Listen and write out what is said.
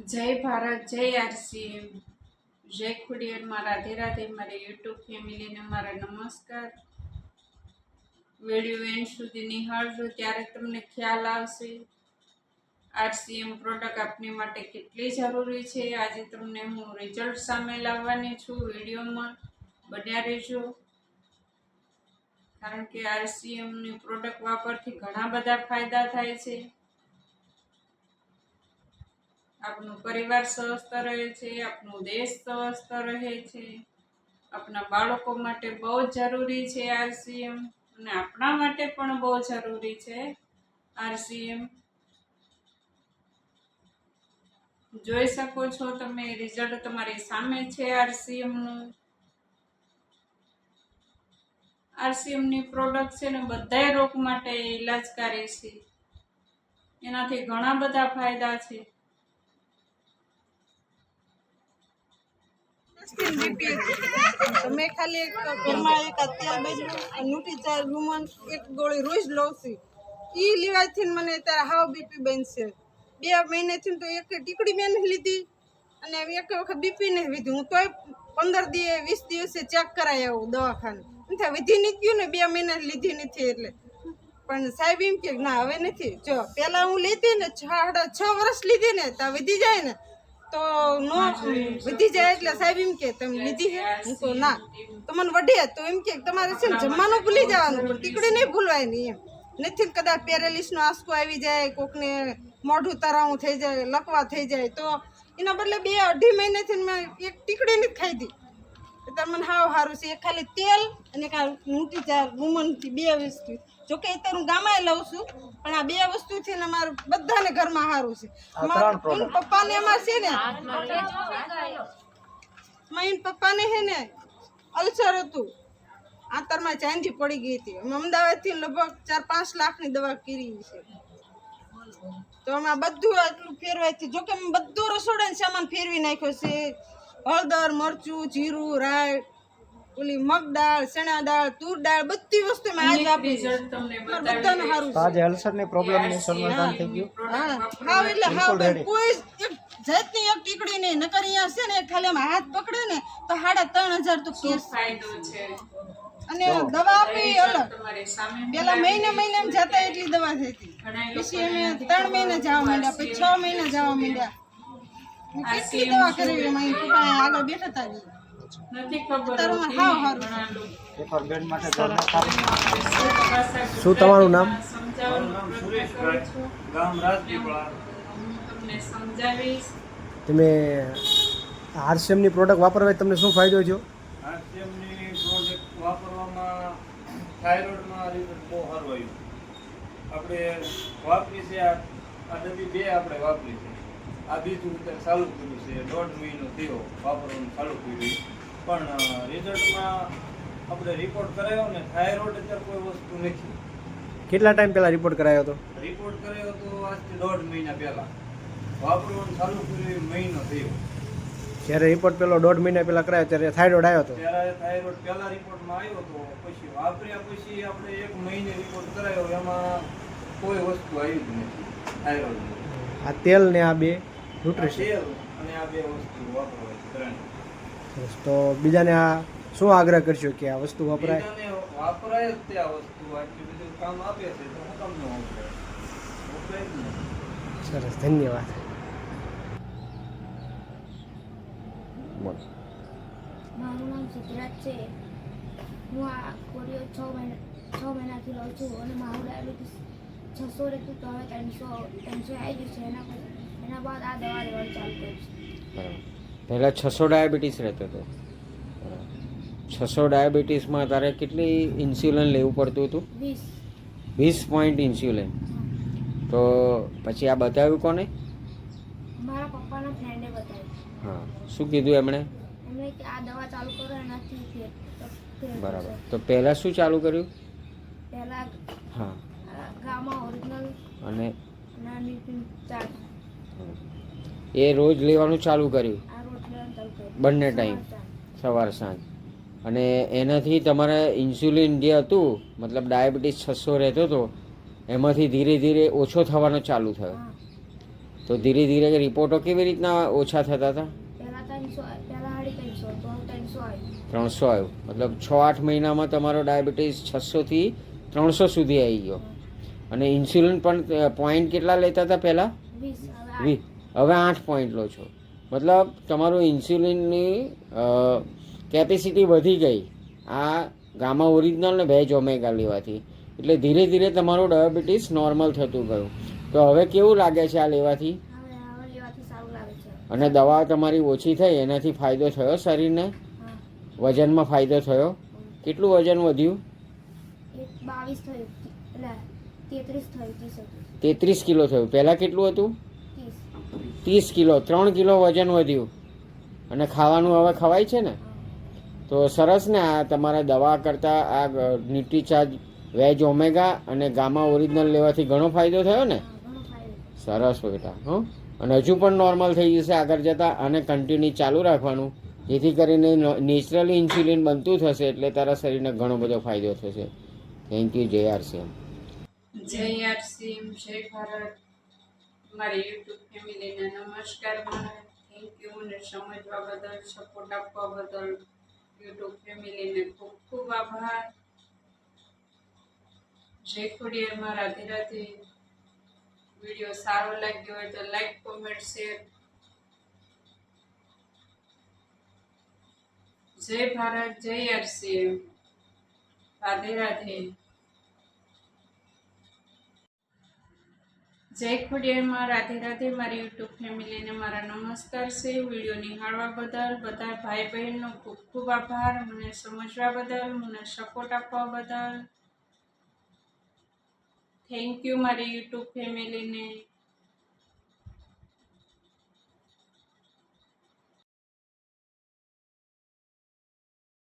જય ભારત, જય આરસીએમ, જય ખુડિયારમાં, રાધે રાધે. મારી યુટ્યુબ ફેમિલીને મારા નમસ્કાર. વિડીયો એન્ડ સુધી નિહાળજો ત્યારે તમને ખ્યાલ આવશે આરસીએમ પ્રોડક્ટ આપની માટે કેટલી જરૂરી છે. આજે તમને હું રિઝલ્ટ સામે લાવવાની છું. વિડીયોમાં બન્યા રહેજો, કારણ કે આરસીએમની પ્રોડક્ટ વાપરથી ઘણા બધા ફાયદા થાય છે. આપણું પરિવાર સ્વસ્થ રહે છે, આપણું દેશ સ્વસ્થ રહે છે. આપણા બાળકો માટે બહુ જરૂરી છે આરસીએમ, અને આપણા માટે પણ બહુ જરૂરી છે આરસીએમ. જોઈ શકો છો તમે, રિઝલ્ટ તમારી સામે છે આરસીએમનું. આરસીએમની પ્રોડક્ટ છે ને બધાય રોગ માટે ઇલાજકારી છે. એનાથી ઘણા બધા ફાયદા છે. તો મેં ખાલી ઘરમાં એક તેલ બદલું ન્યુટ્રીચાર વુમન એક ગોળી રોજ લઉં છું. એ લેવાથી મને ત્યારે હાવ બીપી બનશે. 2 મહિનેથી તો એક ટીકડી મેં નથી લીધી અને એક વખત બીપી નથી લીધી. હું તોય 15 દિવસ 20 દિવસે ચેક કરાવી આવું દવાખાને. નથી વિધિ નથી ગયું ને 2 મહિના લીધી નથી એટલે. પણ સાહેબ એમ કે ના હવે નથી. જો પેલા હું લેતી ને 6 વર્ષ લીધી ને તો વિધિ જાય ને તો નો વધી જાય. એટલે સાહેબ એમ કે તમે લીધી છે? હું તો ના. તો મને વઢે તો એમ કે તમારે છે ને જમવાનું ભૂલી જવાનું, પણ ટીકડી નહીં ભૂલવાય નહીં એમ. નથી કદાચ પેરેલિસનો આંસકો આવી જાય, કોકને મોઢું તરાવું થઈ જાય, લકવા થઈ જાય, તો એના બદલે 2-2.5 મહિનાથી મેં એક ટીકડી નથી ખાધી. એટલે મને હાવ સારું છે. એક ખાલી તેલ અને એક ન્યુટ્રીચાર વુમનથી 2 વસ્તુ. જોકે અત્યારે હું ગામાએ લઉં છું, પણ આ 2 વસ્તુથી ને અમારે બધાને ઘરમાં સારું છે. પપ્પાને એમાં છે ને મારા પપ્પાને છે ને અલ્સર હતું, આંતરમાં ચાંદી પડી ગઈ હતી. અમે અમદાવાદથી લગભગ 4-5 લાખની દવા કરી છે. તો આમાં બધું આટલું ફેરવાય છે. જોકે મેં બધું રસોડાનો સામાન ફેરવી નાખ્યો છે. હળદર, મરચું, જીરું, રાઈ, ઓલી મગ દાળ, ચણા દાળ, તુર દાળ, બધી વસ્તુ મેં આજે આપી છે. બધાને સારું છે. આજે અલ્સરની પ્રોબ્લેમનું સમાધાન થઈ ગયું. હા એટલે હા, કોઈ એક જાતની એક ટીકડી નહીં. નકર અહીંયા છે ને ખાલી આમ હાથ પકડે ને તો 3,500 તો કેસ ફાયદો છે. અને દવા આપી અલગ. પેલા મહિને જતા એટલી દવા થઈ હતી. પછી અમે 3 મહિના જવા માંડ્યા, પછી 6 મહિના જવા માંડ્યા. કેટલી દવા કરી મારી પપ્પા આગળ બેઠા હતા. નથી ખબર તારું હાવ સારું. પેપર બેડ માટે શું તમારું નામ? ગામ રાજપીપળા. તમને સમજાવીશ. તમે આરસીએમની પ્રોડક્ટ વાપરવાથી તમને શું ફાયદો થયો? આરસીએમની પ્રોડક્ટ વાપરવામાં થાઇરોઇડમાં રિઝલ્ટ બહુ સારું આવ્યું. આપણે વાપરી છે આ ડબ્બી 2 આપણે વાપરી છે. આ બીજું અત્યારે ચાલુ કર્યું છે. 1.5 મહિનો થયો વાપરવાનું ચાલુ કર્યું. પણ રિઝલ્ટમાં આપણે રિપોર્ટ કરાવ્યો ને થાઇરોઇડ અત્યારે કોઈ વસ્તુ નથી. કેટલા ટાઈમ પહેલાં રિપોર્ટ કરાયો હતો? રિપોર્ટ કર્યો તો આજથી 1.5 મહિના પહેલાં. વાપરવાનું ચાલુ કર્યું મહિનો થયો. જ્યારે રિપોર્ટ પેલો 1.5 મહિના પહેલાં કરાયો ત્યારે થાઇરોઇડ આવ્યો હતો? ત્યારે થાઇરોઇડ પહેલા રિપોર્ટમાં આવ્યો હતો. પછી વાપર્યા પછી આપણે 1 મહિને રિપોર્ટ કરાયો, એમાં કોઈ વસ્તુ આવી જ નથી થાઇરોઇડની. આ તેલ ને આ 2 ન્યુટ્રિશન તેલ અને આ 2 વસ્તુ વાપરવાની ત્રણ. તો બીજાને આ શું આગ્રહ કરશો કે આ વસ્તુ વપરાય? બીજાને વાપરાય જ તે આ વસ્તુ. આટલું બધું કામ આપે છે તો હું કામ ન વપરાય? વપરાય જ ને. સરસ, ધન્યવાદ. મારું નામ સિદ્ધરાજ છે. હું આ ગોળીઓ 6 મહિનાથી લઉં છું અને મારું ડાયાબિટીસ 600 રહેતું તો હવે 300 આવી ગયું છે. એના બાદ આ દવા લેવાનું ચાલુ કર્યું છે. બરાબર. પહેલાં 600 ડાયાબિટીસ રહેતો હતો. 600 ડાયાબિટીસમાં તારે કેટલી ઇન્સ્યુલિન લેવું પડતું હતું? 20 પોઈન્ટ ઇન્સ્યુલિન. તો પછી આ બતાવ્યું કોને? મારા પપ્પાના ફ્રેન્ડે બતાવ્યું. હા, શું કીધું એમણે? એમણે કે આ દવા ચાલુ કરો, એનાથી ફેર બરાબર. તો પહેલાં શું ચાલુ કર્યું? પહેલાં હા, ગામમાં ઓરિજિનલ અને ચાર્જ એ રોજ લેવાનું ચાલુ કર્યું? આ રોજ લેવાનું ચાલુ કર્યું. બંને ટાઈમ, સવાર સાંજ. અને એનાથી તમારે ઇન્સ્યુલિન જે હતું, મતલબ ડાયાબિટીસ 600 રહેતો હતો, એમાંથી ધીરે ધીરે ઓછો થવાનો ચાલુ થયો. હા. તો ધીરે ધીરે રિપોર્ટો કેવી રીતના ઓછા થતા હતા? પહેલાં 300, પહેલાં 350, તો 300 આવ્યું. 300 આવ્યું, મતલબ 6-8 મહિનામાં તમારો ડાયાબિટીસ 600થી 300 સુધી આવી ગયો. અને ઇન્સ્યુલિન પણ પોઈન્ટ કેટલા લેતા હતા પહેલાં? 20, હવે 8 પોઈન્ટ લો છો. મતલબ તમારું ઇન્સ્યુલિનની કેપેસિટી વધી ગઈ આ ગામા ઓરિજિનલ ને વેજ ઓમેગા લેવાથી. એટલે ધીરે ધીરે તમારું ડાયાબિટીસ નોર્મલ થતું ગયું. તો હવે કેવું લાગે છે આ લેવાથી? હવે લેવાથી સારું લાગે છે. અને દવા તમારી ઓછી થઈ એનાથી ફાયદો થયો શરીરને? હા, વજનમાં ફાયદો થયો? કેટલું વજન વધ્યું? 22 થયું, એટલે 33 થયું, 30 હતું. 33 કિલો થયું. પહેલાં કેટલું હતું? 30. 30 કિલો. 3 કિલો વજન વધ્યું. અને ખાવાનું હવે ખવાય છે ને? તો સરસ ને. આ તમારા દવા કરતાં આ ન્યુટ્રીચાર્જ વેજ ઓમેગા અને ગામા ઓરિજિનલ લેવાથી ઘણો ફાયદો થયો ને? ઘણો ફાયદો. સરસ બેટા. હં, અને હજુ પણ નોર્મલ થઈ જશે આગળ જતાં. આને કન્ટિન્યુ ચાલુ રાખવાનું, જેથી કરીને નેચરલી ઇન્સ્યુલિન બનતું થશે એટલે તારા શરીરને ઘણો બધો ફાયદો થશે. Thank you. જય આરસીએમ. જય આરસીએમ, જય ભારત. મારી યુટ્યુબ ફેમિલીને નમસ્કાર. Thank you. મને સમજવા બદલ, સપોર્ટ આપવા બદલ યુટ્યુબ ફેમિલીને ખૂબ ખૂબ આભાર. જય ખોડિયારમાં. રાધે રાધે. વિડીયો સારો લાગ્યો હોય તો લાઈક, કોમેન્ટ, શેર. જય ભારત, જય આરસીએમ. રાધે રાધે. જય ખોડિયારમાં. રાધે રાધે. મારી યુટ્યુબ ફેમિલીને મારા નમસ્કાર છે. વિડીયો નિહાળવા બદલ બધા ભાઈ બહેનનો ખૂબ ખૂબ આભાર. મને સમજવા બદલ, મને સપોર્ટ આપવા બદલ થેન્ક યુ મારી યુટ્યુબ ફેમિલીને.